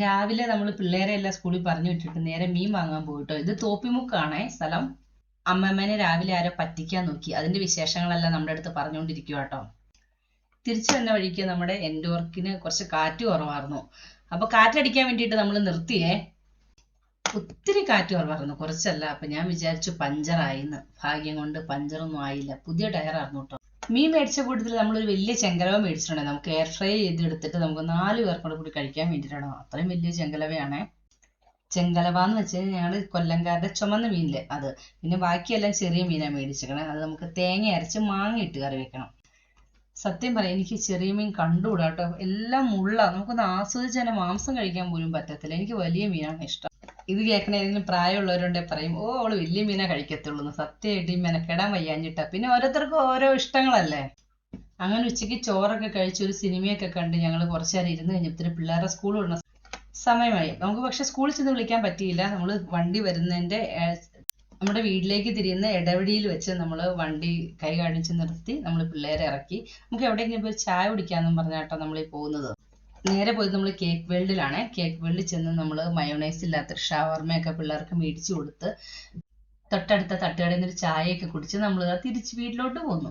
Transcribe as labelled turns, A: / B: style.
A: രാവിലെ നമ്മൾ പിള്ളേരെ എല്ലാം സ്കൂളിൽ പറഞ്ഞു വിട്ടിട്ട് നേരെ മീൻ വാങ്ങാൻ പോയിട്ടോ. ഇത് തോപ്പിമുക്കാണേ സ്ഥലം. അമ്മമ്മേനെ രാവിലെ ആരോ പറ്റിക്കാൻ നോക്കി. അതിന്റെ വിശേഷങ്ങളെല്ലാം നമ്മുടെ അടുത്ത് പറഞ്ഞുകൊണ്ടിരിക്കുക കേട്ടോ. തിരിച്ചു വന്ന വഴിക്ക് നമ്മുടെ എൻഡോർക്കിന് കുറച്ച് കാറ്റ് കുറവായിരുന്നു. അപ്പൊ കാറ്റടിക്കാൻ വേണ്ടിയിട്ട് നമ്മൾ നിർത്തിയേ. ഒത്തിരി കാറ്റ് കുറവായിരുന്നു, കുറച്ചല്ല. അപ്പൊ ഞാൻ വിചാരിച്ചു പഞ്ചറായിന്ന്. ഭാഗ്യം കൊണ്ട് പഞ്ചറൊന്നും ആയില്ല. പുതിയ ടയറായിരുന്നു കേട്ടോ. മീൻ മേടിച്ച കൂട്ടത്തിൽ നമ്മളൊരു വലിയ ചെങ്കലവ മേടിച്ചിട്ടുണ്ടായി. നമുക്ക് എയർ ഫ്രൈ ചെയ്തെടുത്തിട്ട് നമുക്ക് 4 പേർക്കൂടെ കൂടി കഴിക്കാൻ വേണ്ടിയിട്ടാണ്. അത്രയും വലിയ ചെങ്കലവയാണേ. ചെങ്കലവ എന്ന് വെച്ച് കഴിഞ്ഞാൽ ഞങ്ങൾ കൊല്ലംകാരുടെ ചുമന്ന മീനില്ലേ അത്. പിന്നെ ബാക്കിയെല്ലാം ചെറിയ മീനാണ് മേടിച്ചിരിക്കണേ. അത് നമുക്ക് തേങ്ങ അരച്ച് മാങ്ങ ഇട്ട് കറി വെക്കണം. സത്യം പറയാം, എനിക്ക് ചെറിയ മീൻ കണ്ടുകൂടാ കേട്ടോ. എല്ലാം മുള്ള. നമുക്കൊന്ന് ആസ്വദിച്ച് തന്നെ മാംസം കഴിക്കാൻ പോലും പറ്റത്തില്ല. എനിക്ക് വലിയ മീനാണ് ഇഷ്ടം. ഇത് കേൾക്കണ ഏതെങ്കിലും പ്രായമുള്ളവരുണ്ടെ പറയും, ഓ അവള് വലിയ മീനെ കഴിക്കത്തുള്ളൂ എന്ന്. സത്യമായിട്ട് ഈ മെനക്കെടാൻ വയ്യാഞ്ഞിട്ടാ. പിന്നെ ഓരോരുത്തർക്കും ഓരോ ഇഷ്ടങ്ങളല്ലേ. അങ്ങനെ ഉച്ചയ്ക്ക് ചോറൊക്കെ കഴിച്ച് ഒരു സിനിമയൊക്കെ കണ്ട് ഞങ്ങൾ കുറച്ചു നേരം ഇരുന്ന് കഴിഞ്ഞപ്പോൾ പിള്ളേരുടെ സ്കൂൾ വിടുന്ന സമയമായി. നമുക്ക് പക്ഷെ സ്കൂളിൽ ചെന്ന് വിളിക്കാൻ പറ്റിയില്ല. നമ്മൾ വണ്ടി വരുന്നതിന്റെ നമ്മുടെ വീട്ടിലേക്ക് തിരിയുന്ന ഇടവഴിയിൽ വെച്ച് നമ്മൾ വണ്ടി കൈ കാണിച്ച് നിർത്തി നമ്മൾ പിള്ളേരെ ഇറക്കി. നമുക്ക് എവിടെയെങ്കിലും പോയി ചായ കുടിക്കാമെന്നും പറഞ്ഞാട്ടോ നമ്മൾ ഈ പോകുന്നത്. നേരെ പോയത് നമ്മൾ കേക്ക് വേൾഡിലാണ്. കേക്ക് വേൾഡിൽ ചെന്ന് നമ്മൾ മയോണൈസ് ഇല്ലാത്ത ഷവർമയൊക്കെ പിള്ളേർക്ക് മേടിച്ചു കൊടുത്ത് തൊട്ടടുത്ത തട്ടുകടയിൽ നിന്ന് ഒരു ചായയൊക്കെ കുടിച്ച് നമ്മൾ തിരിച്ച് വീട്ടിലോട്ട് പോന്നു.